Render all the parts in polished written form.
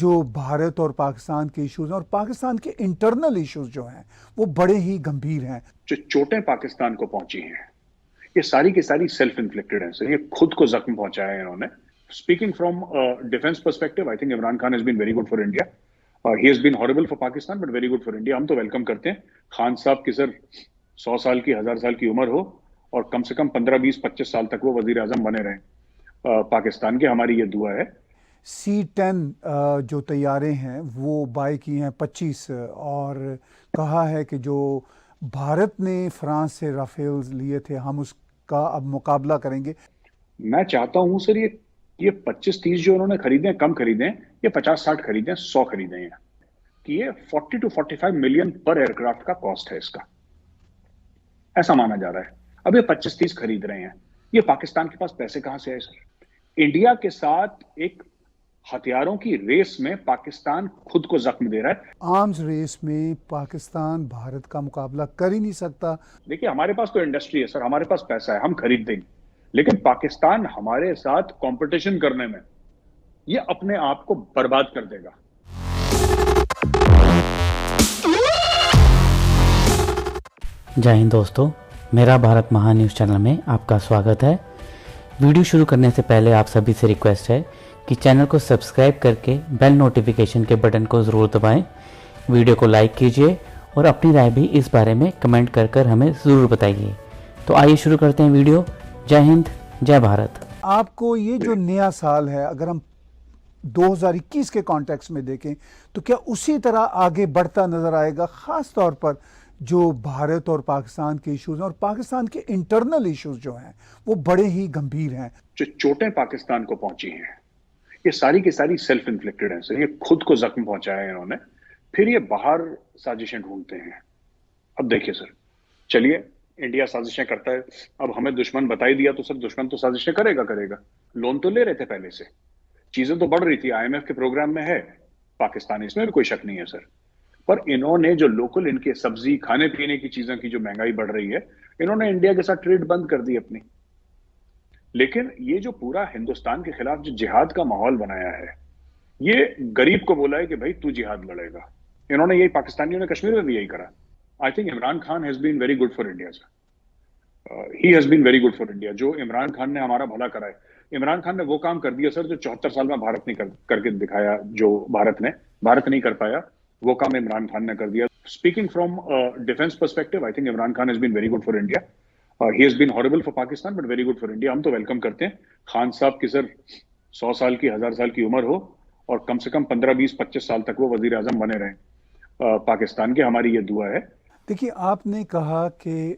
जो भारत और पाकिस्तान के इश्यूज हैं और पाकिस्तान के इंटरनल इश्यूज जो हैं वो बड़े ही गंभीर हैं। जो चोटें पाकिस्तान को पहुंची हैं ये सारी की सारी सेल्फ इन्फ्लिक्टेड हैं सर। ये खुद को जख्म पहुंचाया है इन्होंने। Speaking from defence perspective, I think Imran Khan has been very good for India. He has been horrible for Pakistan but very good for India. हम तो वेलकम करते हैं खान साहब की सर 100 साल की 1000 साल की उम्र हो और कम से कम 15 20 25 साल तक वो वजीर आजम बने रहें पाकिस्तान के। हमारी ये दुआ है। C-10 जो तैयारे हैं वो बाय की हैं 25 और कहा है कि जो भारत ने फ्रांस से राफेल लिए थे हम उसका अब मुकाबला करेंगे। मैं चाहता हूं सर ये 25 30 जो उन्होंने खरीदे हैं कम खरीदे हैं, ये 50 60 खरीदे हैं, 100 खरीदे हैं। कि ये 40 to 45 मिलियन पर एयरक्राफ्ट का कॉस्ट है इसका, ऐसा माना जा रहा है। अब ये 25 30 खरीद रहे हैं। ये पाकिस्तान के पास पैसे कहां से आए सर? इंडिया के साथ एक हथियारों की रेस में पाकिस्तान खुद को जख्म दे रहा है। आर्म्स रेस में पाकिस्तान भारत का मुकाबला कर ही नहीं सकता। देखिए हमारे पास तो इंडस्ट्री है सर, हमारे पास पैसा है, हम खरीद देंगे। लेकिन पाकिस्तान हमारे साथ कंपटीशन करने में ये अपने आप को बर्बाद कर देगा। जय हिंद दोस्तों, मेरा भारत महान न्यूज़ चैनल में आपका स्वागत है। वीडियो शुरू करने से पहले आप सभी से रिक्वेस्ट है कि चैनल को सब्सक्राइब करके बेल नोटिफिकेशन के बटन को ज़रूर दबाएं। वीडियो को लाइक कीजिए और अपनी राय भी इस बारे में कमेंट कर हमें ज़रूर बताइए। तो आइए शुरू करते हैं वीडियो। जय हिंद, जय भारत। आपको ये जो नया साल है अगर हम 2021 के कॉन्टेक्स्ट में देखें तो क्या उसी तरह आगे बढ़ता नजर आएगा, खास तौर पर जो भारत और पाकिस्तान के इश्यूज हैं और पाकिस्तान के इंटरनल इश्यूज जो हैं वो बड़े ही गंभीर हैं। जो चोटें पाकिस्तान को पहुंची हैं ये सारी की सारी सेल्फ इन्फ्लिक्टेड हैं सर। ये खुद को जख्म पहुंचाया है इन्होंने, फिर ये बाहर साजिशें ढूंढते हैं। अब देखिए सर, चलिए इंडिया साजिशें करता है, अब हमें दुश्मन बता ही दिया तो सर दुश्मन तो साजिशें करेगा। लोन तो ले रहे थे पहले से, चीजें तो बढ़ रही थी, IMF के प्रोग्राम में है पाकिस्तान, इसमें भी कोई शक नहीं है सर। पर इन्होंने जो लोकल इनके सब्जी खाने पीने की चीजों की जो महंगाई बढ़ रही है, इन्होंने इंडिया के साथ ट्रेड बंद कर दी अपनी। लेकिन ये जो पूरा हिंदुस्तान के खिलाफ जो जिहाद का माहौल बनाया है, ये गरीब को बोला है कि भाई तू जिहाद लड़ेगा। इन्होंने यही पाकिस्तानियों ने कश्मीर में भी यही करा। I think Imran Khan has been very good for India sir. He has been very good for India. जो इमरान खान ने हमारा भला करा है, इमरान खान ने वो काम कर दिया सर जो 74 साल में भारत ने करके दिखाया। जो भारत नहीं कर पाया वो काम इमरान खान ने कर दिया। Speaking from defence perspective, I think Imran Khan has been very good for India. He has been horrible for Pakistan but very good for India. हम तो वेलकम करते हैं खान साहब की सर 100 साल की 1000 साल की उम्र हो और कम से कम 15 20 25 साल तक वो वजीर आजम बने रहें पाकिस्तान के। हमारी ये दुआ है। देखिए, आपने कहा कि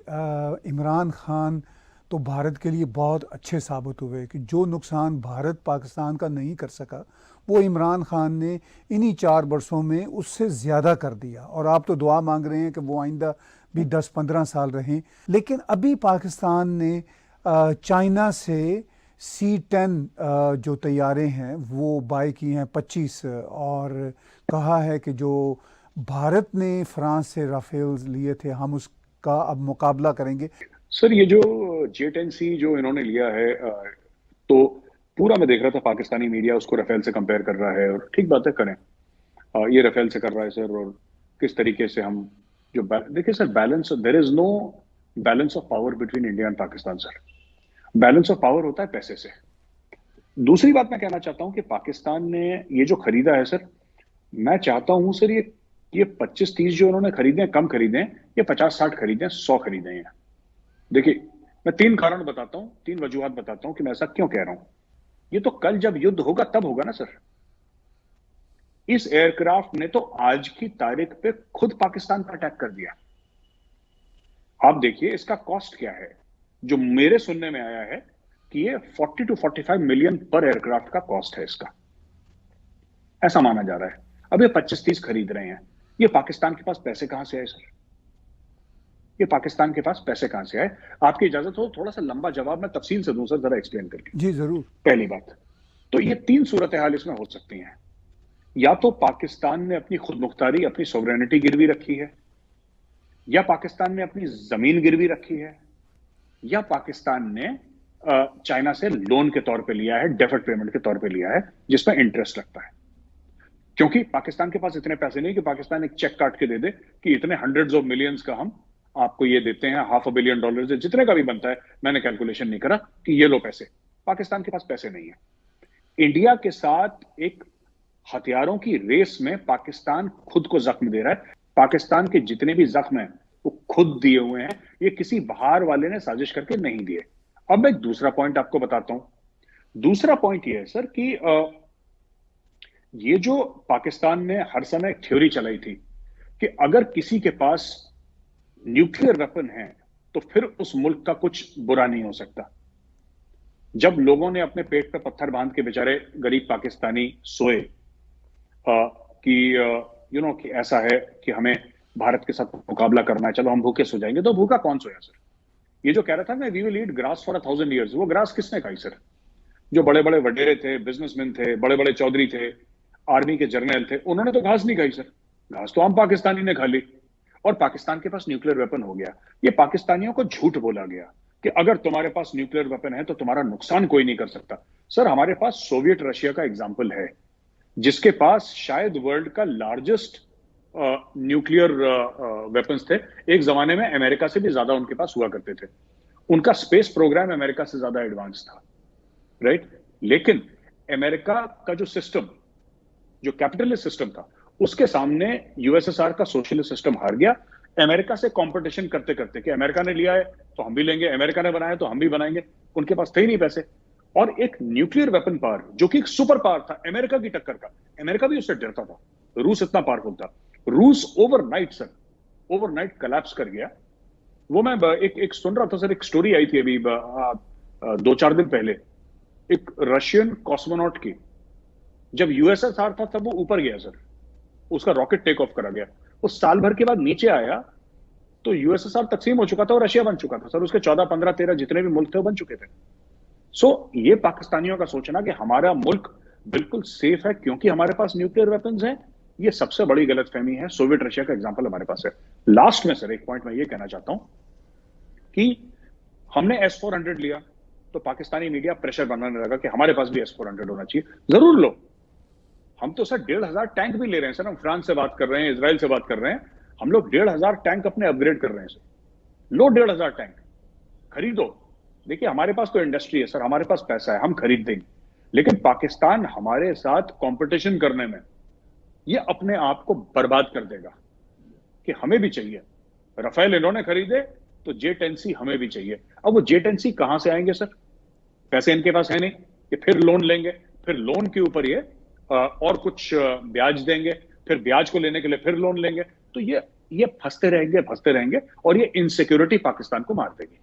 इमरान खान तो भारत के लिए बहुत अच्छे साबित हुए कि जो नुकसान भारत पाकिस्तान का नहीं कर सका वो इमरान खान ने इन्हीं 4 वर्षों में उससे ज़्यादा कर दिया। और आप तो दुआ मांग रहे हैं कि वो आइंदा भी 10-15 साल रहें। लेकिन अभी पाकिस्तान ने चाइना से C-10 जो तैयारे हैं वो बाय की हैं 25 और कहा है कि जो भारत ने फ्रांस से राफेल लिए थे हम उसका अब मुकाबला करेंगे। सर ये जो J-10C जो इन्होंने लिया है, तो पूरा मैं देख रहा था पाकिस्तानी मीडिया उसको राफेल से कंपेयर कर रहा है और ठीक बात है, करें। ये राफेल से कर रहा है सर। और किस तरीके से हम जो देखिए sir, balance, there is no balance of power between India and Pakistan sir. Balance of power होता है पैसे से। दूसरी बात मैं कहना चाहता हूं कि पाकिस्तान ने ये जो खरीदा है सर, मैं चाहता हूं सर ये 25 30 जो उन्होंने खरीदे हैं कम खरीदे हैं, ये 50 60 खरीदे हैं, 100 खरीदे हैं। देखिए मैं 3 कारण बताता हूं, 3 वजूहात बताता हूं कि मैं ऐसा क्यों कह रहा हूं। ये तो कल जब युद्ध होगा तब होगा ना सर। इस एयरक्राफ्ट ने तो आज की तारीख पे खुद पाकिस्तान पर अटैक कर दिया। आप देखिए इसका कॉस्ट क्या है। जो मेरे सुनने में आया है कि ये 40 to 45 मिलियन पर एयरक्राफ्ट का कॉस्ट है इसका, ऐसा माना जा रहा है। अब ये 25 30 खरीद रहे हैं। ये पाकिस्तान के पास पैसे कहां से आए सर? ये पाकिस्तान के पास पैसे कहां से आए? आपकी इजाजत हो थोड़ा सा लंबा जवाब मैं तफसील से दूं सर, जरा एक्सप्लेन करके। जी जरूर। पहली बात तो ये 3 सूरत हाल इसमें हो सकती हैं। या तो पाकिस्तान ने अपनी खुद मुख्तारी, अपनी सोवरेनिटी गिरवी रखी है, या पाकिस्तान ने अपनी जमीन गिरवी रखी है, या पाकिस्तान ने चाइना से लोन के तौर पे लिया है, डेफर्ड पेमेंट के तौर पे लिया है जिसमें इंटरेस्ट लगता है। क्योंकि पाकिस्तान के पास इतने पैसे नहीं कि पाकिस्तान एक चेक काट के दे दे कि इतने हंड्रेड्स ऑफ मिलियंस का हम आपको ये देते हैं, $500 बिलियन से जितने का भी बनता है, मैंने कैलकुलेशन नहीं करा कि ये लो पैसे। पाकिस्तान के पास पैसे नहीं है। इंडिया के साथ एक हथियारों की रेस में पाकिस्तान खुद को जख्म दे रहा है। पाकिस्तान के जितने भी जख्म हैं वो खुद दिए हुए हैं, ये किसी बाहर वाले ने साजिश करके नहीं दिए। अब मैं दूसरा पॉइंट आपको बताता हूं। दूसरा पॉइंट ये है सर कि ये जो पाकिस्तान ने हर समय एक थ्योरी चलाई थी कि अगर किसी के पास न्यूक्लियर वेपन है तो फिर उस मुल्क का कुछ बुरा नहीं हो सकता। जब लोगों ने अपने पेट पे पत्थर बांध के बेचारे गरीब पाकिस्तानी सोए कि कि ऐसा है कि हमें भारत के साथ मुकाबला करना है, चलो हम भूखे सो जाएंगे, तो भूखा कौन सोया सर? ये जो कह रहा था ना, we will eat grass for 1000 years, वो ग्रास किसने खाई सर? जो बड़े बड़े वडेरे थे, बिजनेसमैन थे, बड़े बड़े चौधरी थे, आर्मी के जर्नल थे, उन्होंने तो घास नहीं खाई सर। घास तो हम पाकिस्तानी ने खा ली और पाकिस्तान के पास न्यूक्लियर वेपन हो गया। ये पाकिस्तानियों को झूठ बोला गया कि अगर तुम्हारे पास न्यूक्लियर वेपन है तो तुम्हारा नुकसान कोई नहीं कर सकता। सर, हमारे पास सोवियत रशिया का एग्जाम्पल है, जिसके पास शायद वर्ल्ड का लार्जेस्ट न्यूक्लियर वेपन्स थे। एक जमाने में अमेरिका से भी ज्यादा उनके पास हुआ करते थे। उनका स्पेस प्रोग्राम अमेरिका से ज्यादा एडवांस था, राइट? लेकिन अमेरिका का जो सिस्टम, जो कैपिटलिस्ट सिस्टम था, उसके सामने यूएसएसआर का सोशलिस्ट सिस्टम हार गया। अमेरिका से कंपटीशन करते करते कि अमेरिका ने लिया है तो हम भी लेंगे, अमेरिका ने बनाया तो हम भी बनाएंगे, उनके पास थे ही नहीं पैसे। और एक न्यूक्लियर वेपन पावर जो कि एक सुपर पावर था अमेरिका की टक्कर का, अमेरिका भी उससे डरता था। रूस इतना पावरफुल था, रूस ओवरनाइट सर, ओवरनाइट कोलैप्स कर गया। वो मैं एक सुन रहा था सर, एक स्टोरी आई थी अभी 2-4 दिन पहले, एक रशियन कॉस्मोनॉट की, जब यूएसएसआर था तब वो ऊपर गया सर, उसका रॉकेट टेक ऑफ करा गया। वो साल भर के बाद नीचे आया तो यूएसएसआर तकसीम हो चुका था और रशिया बन चुका था सर। उसके 14, 15, 13 जितने भी मुल्क थे वो बन चुके थे। सो ये पाकिस्तानियों का सोचना कि हमारा मुल्क बिल्कुल सेफ है क्योंकि हमारे पास न्यूक्लियर वेपन्स हैं, ये सबसे बड़ी गलतफहमी है। सोवियत रशिया का एग्जांपल हमारे पास है। लास्ट में सर एक पॉइंट मैं ये कहना चाहता हूं कि हमने S-400 लिया तो पाकिस्तानी मीडिया प्रेशर बनाने लगा कि हमारे पास भी S-400 होना चाहिए। जरूर लो, हम तो सर 1500 टैंक भी ले रहे हैं सर। हम फ्रांस से बात कर रहे हैं, इजराइल से बात कर रहे हैं, हम लोग 1500 टैंक अपने अपग्रेड कर रहे हैं सर। लो 1500 टैंक खरीदो। देखिए हमारे पास तो इंडस्ट्री है सर, हमारे पास पैसा है, हम खरीद देंगे। लेकिन पाकिस्तान हमारे साथ कंपटीशन करने में ये अपने आप को बर्बाद कर देगा कि हमें भी चाहिए। राफेल इन्होंने खरीदे तो J-10C हमें भी चाहिए। अब वो J-10C कहां से आएंगे सर? पैसे इनके पास है नहीं कि फिर लोन लेंगे, फिर लोन के ऊपर ये और कुछ ब्याज देंगे, फिर ब्याज को लेने के लिए फिर लोन लेंगे। तो ये फंसते रहेंगे और ये इनसिक्योरिटी पाकिस्तान को मार देगी।